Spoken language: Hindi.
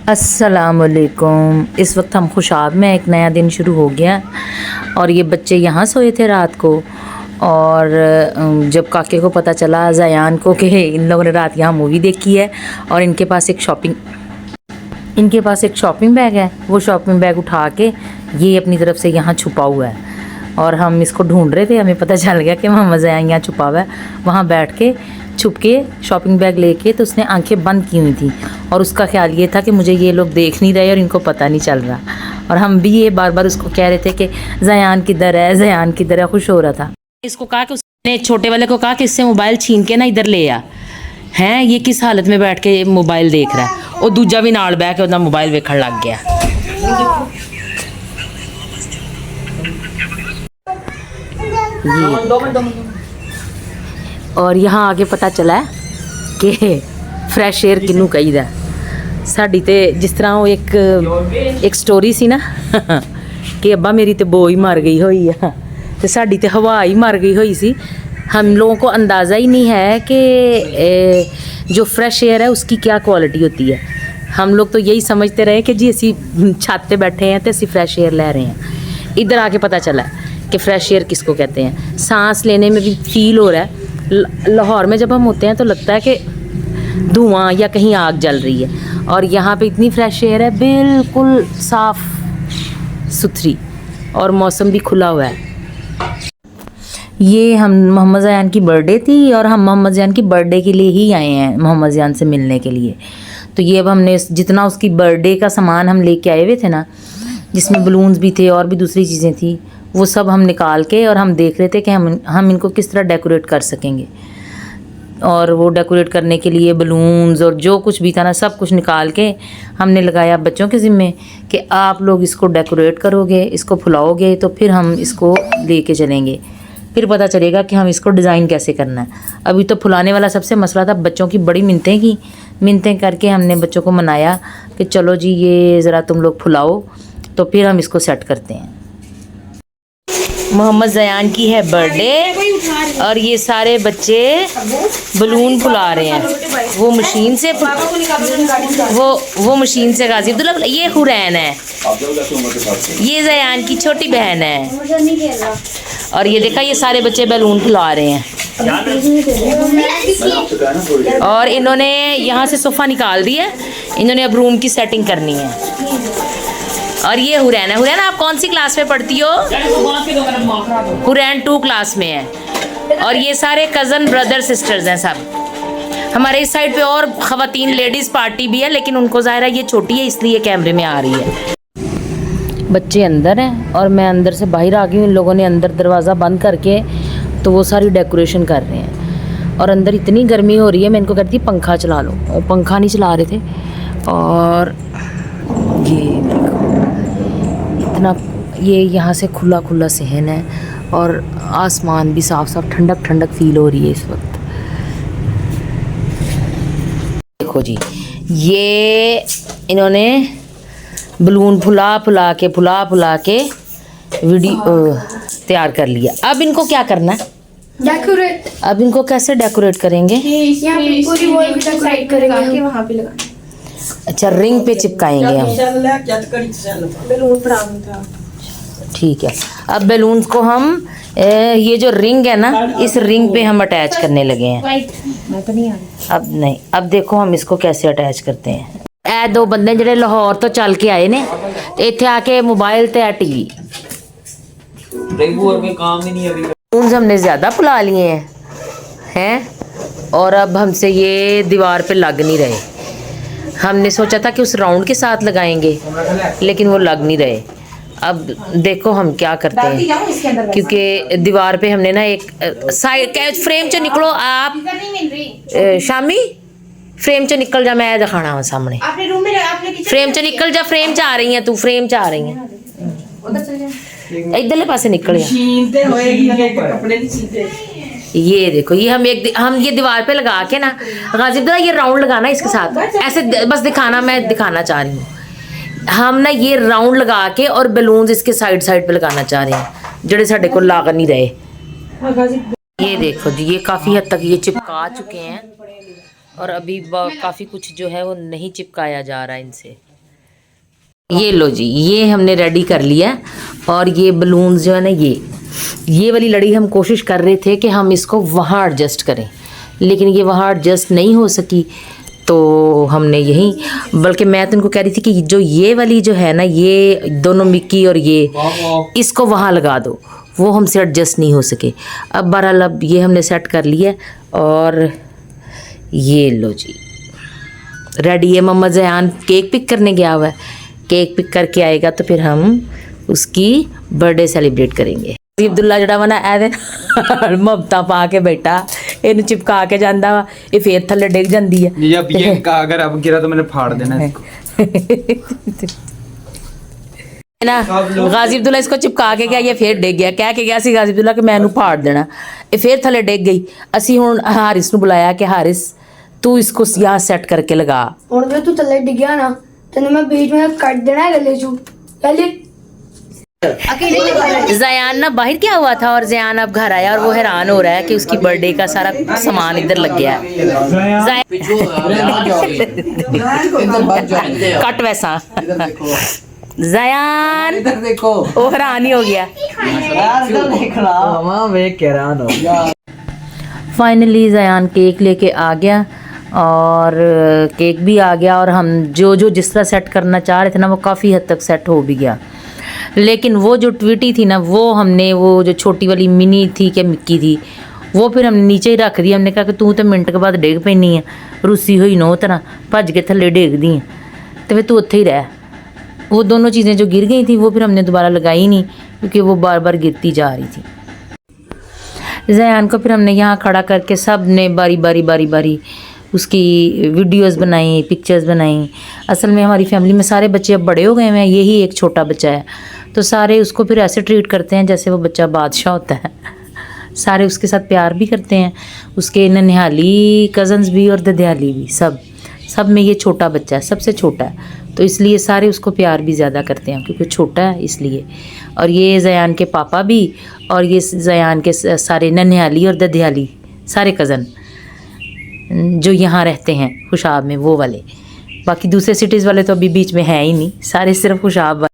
अस्सलामुअलैकुम। इस वक्त हम खुशाब में, एक नया दिन शुरू हो गया और ये बच्चे यहाँ सोए थे रात को। और जब काके को पता चला ज़यान को कि इन लोगों ने रात यहाँ मूवी देखी है और इनके पास एक शॉपिंग बैग है, वो शॉपिंग बैग उठा के ये अपनी तरफ से यहाँ छुपा हुआ है और हम इसको ढूंढ रहे थे। हमें पता चल गया कि मोहम्मद ज़यान यहाँ छुपा हुआ है। वहाँ बैठ के छुप के शॉपिंग बैग लेके, तो उसने आंखें बंद की हुई थी और उसका ख्याल ये था कि मुझे ये लोग देख नहीं रहे और इनको पता नहीं चल रहा। और हम भी ये बार बार उसको कह रहे थे कि ज़यान किधर है, ज़यान किधर है। खुश हो रहा था। इसको कहा कि उसने छोटे वाले को कहा कि इससे मोबाइल छीन के ना इधर ले आ। हैं ये किस हालत में बैठ के मोबाइल देख रहा है। और दूजा भी नाल बैठ के उधर मोबाइल वेखण लग गया। और यहाँ आगे पता चला है कि फ्रैश एयर किनू कहीदा। साड़ी ते जिस तरह वो एक स्टोरी सी ना कि अब्बा मेरी ते बो ही मर गई हुई है, तो साड़ी ते हवा ही मर गई हुई सी। हम लोगों को अंदाज़ा ही नहीं है कि जो फ्रैश एयर है उसकी क्या क्वालिटी होती है। हम लोग तो यही समझते रहे कि जी असी छत पे बैठे हैं तो असी फ्रैश एयर ले रहे हैं। इधर आके पता चला कि फ्रैश एयर किसको कहते हैं। सांस लेने में भी फील हो रहा है। लाहौर में जब हम होते हैं तो लगता है कि धुआं या कहीं आग जल रही है, और यहाँ पे इतनी फ्रेश एयर है, बिल्कुल साफ़ सुथरी, और मौसम भी खुला हुआ है। ये हम मोहम्मद ज़यान की बर्थडे थी और हम मोहम्मद ज़यान की बर्थडे के लिए ही आए हैं मोहम्मद ज़यान से मिलने के लिए। तो ये अब हमने जितना उसकी बर्थडे का सामान हम लेके आए हुए थे ना, जिसमें बलून्स भी थे और भी दूसरी चीज़ें थी, वो सब हम निकाल के और हम देख रहे थे कि हम इनको किस तरह डेकोरेट कर सकेंगे। और वो डेकोरेट करने के लिए बलून्स और जो कुछ भी था ना, सब कुछ निकाल के हमने लगाया बच्चों के ज़िम्मे कि आप लोग इसको डेकोरेट करोगे, इसको फुलाओगे, तो फिर हम इसको लेके चलेंगे। फिर पता चलेगा कि हम इसको डिज़ाइन कैसे करना है। अभी तो फुलाने वाला सबसे मसला था। बच्चों की बड़ी मिन्नतें करके हमने बच्चों को मनाया कि चलो जी ये ज़रा तुम लोग फुलाओ, तो फिर हम इसको सेट करते हैं। मोहम्मद ज़यान की है बर्थडे और ये सारे बच्चे बलून फुला रहे हैं। वो मशीन से गाजी अब्दुल्ला, ये हुरैन है, ये ज़यान की छोटी बहन है। और ये देखा, ये सारे बच्चे बैलून फुला रहे हैं। और इन्होंने यहाँ से सोफ़ा निकाल दिया, इन्होंने अब रूम की सेटिंग करनी है। और ये हुरैन है। हुरैन, आप कौन सी क्लास में पढ़ती हो? हुरैन 2 क्लास में है। और ये सारे कज़न ब्रदर सिस्टर्स हैं सब। हमारे इस साइड पे और ख़वातीन लेडीज़ पार्टी भी है, लेकिन उनको ज़ाहिर है ये छोटी है इसलिए कैमरे में आ रही है। बच्चे अंदर हैं और मैं अंदर से बाहर आ गई हूँ। इन लोगों ने अंदर दरवाज़ा बंद करके तो वो सारी डेकोरेशन कर रहे हैं। और अंदर इतनी गर्मी हो रही है, मैं इनको कहती पंखा चला लो, वो पंखा नहीं चला रहे थे। और ये इतना, ये यहाँ से खुला खुला सहन है और आसमान भी साफ साफ, ठंडक ठंडक फील हो रही है इस वक्त। देखो जी, ये इन्होंने बलून फुला फुला के वीडियो तैयार कर लिया। अब इनको क्या करना है? डेकोरेट। अब इनको कैसे डेकोरेट करेंगे? यहाँ पे पूरी वॉल डेकोरेट करेंगे, वहाँ पे लगाना। अच्छा, रिंग पे चिपकाएंगे हम। ठीक है। अब बैलून्स को हम ये जो रिंग है ना, इस रिंग पे हम अटैच करने लगे हैं। अब नहीं, अब देखो हम इसको कैसे अटैच करते हैं। ए 2 बंदे ਜਿਹੜੇ लाहौर तो चल के आए ने, इत्थे आके मोबाइल ते टीवी हमने ज़्यादा फुला लिए हैं और अब हमसे ये दीवार पे लग नहीं रहे। हमने सोचा था कि उस राउंड के साथ लगाएंगे, लेकिन वो लग नहीं रहे। अब देखो हम क्या करते हैं, क्योंकि दीवार पे हमने ना एक साइड फ्रेम से निकलो आप, शामी फ्रेम च निकल जा, मैं दिखाना वा सामने। अपने रूम में फ्रेम च निकल जा, फ्रेम च आ रही है तू, फ्रेम च आ रही है, इधरले पासे निकल जा। ये देखो, ये हम ये दीवार पे लगा के ना, गाजिब ये राउंड लगाना इसके साथ, ऐसे बस दिखाना, मैं दिखाना चाह रही हूँ। हम ना ये राउंड लगा के और बैलून्स इसके साइड पे लगाना चाह रहे हैं, जड़े साडे को लाग नहीं रहे। ये देखो जी, ये काफ़ी हद तक ये चिपका चुके हैं और अभी काफ़ी कुछ जो है वो नहीं चिपकाया जा रहा है इनसे। ये लो जी, ये हमने रेडी कर लिया। और ये बलून्स जो है ना, ये वाली लड़ी हम कोशिश कर रहे थे कि हम इसको वहाँ एडजस्ट करें, लेकिन ये वहाँ एडजस्ट नहीं हो सकी, तो हमने यही, बल्कि मैं तो इनको कह रही थी कि जो ये वाली जो है ना, ये दोनों मिक्की और ये, इसको वहाँ लगा दो, वो हमसे एडजस्ट नहीं हो सके। अब बहरहाल अब ये हमने सेट कर लिया और ये लो जी रेडी है। मोहम्मद ज़यान केक पिक करने गया हुआ है, केक पिक करके आएगा तो फिर हम उसकी बर्थडे सेलिब्रेट करेंगे। अब्दुल्ला जड़ा वा ना ऐदे ममता पा के बैठा, इन्हू चिपका के जांदा वा, ये फिर थल्ले डिग जांदी है। ये अगर अब गिरा तो मैंने फाड़ देना है इसको। ना गाजी अब्दुल्ला इसको चिपका के गया, ये फिर डिग गया, कह के गया सी गाजी अब्दुल्ला कि मैं इनू फाड़ देना, ये फिर थल्ले डिग गई। असी हुण हारिस नू बुलाया कि हारिस तू इसको यहाँ सेट करके लगा। और जो तू थल्ले डिग गया ना, तेने मैं बीच में काट देना है गले चू पहले। ज़यान ना बाहर क्या हुआ था और ज़यान अब घर आया और वो हैरान हो रहा है कि उसकी बर्थडे का सारा सामान इधर लग गया है। कट वैसा ज़यान इधर देखो, वो हैरान ही हो गया। फाइनली ज़यान केक लेके आ गया और केक भी आ गया, और हम जो जिस तरह सेट करना चाह रहे थे ना, वो काफ़ी हद तक सेट हो भी गया। लेकिन वो जो ट्वीटी थी ना, वो हमने वो जो छोटी वाली मिनी थी क्या मिक्की थी, वो फिर हमने नीचे ही रख दी। हमने कहा कि तू तो मिनट के बाद डिग पैनी है, रुसी हुई नो तरह भज के थल्ले डिग दी, तो फिर तू उत्थे ही रह। वो दोनों चीज़ें जो गिर गई थी वो फिर हमने दोबारा लगाई नहीं, क्योंकि वो बार बार गिरती जा रही थी। ज़यान को फिर हमने यहाँ खड़ा करके सब ने बारी बारी उसकी वीडियोस बनाई, पिक्चर्स बनाई। असल में हमारी फैमिली में सारे बच्चे अब बड़े हो गए हैं, यही एक छोटा बच्चा है, तो सारे उसको फिर ऐसे ट्रीट करते हैं जैसे वो बच्चा बादशाह होता है। सारे उसके साथ प्यार भी करते हैं, उसके ननिहाली कज़न्स भी और ददियाली भी, सब में ये छोटा बच्चा है, सबसे छोटा है, तो इसलिए सारे उसको प्यार भी ज़्यादा करते हैं क्योंकि छोटा है इसलिए। और ये ज़यान के पापा भी, और ये ज़यान के सारे ननिहाली और ददियाली सारे कज़न जो यहाँ रहते हैं खुशाब में, वो वाले। बाकी दूसरे सिटीज़ वाले तो अभी बीच में हैं ही नहीं, सारे सिर्फ खुशाब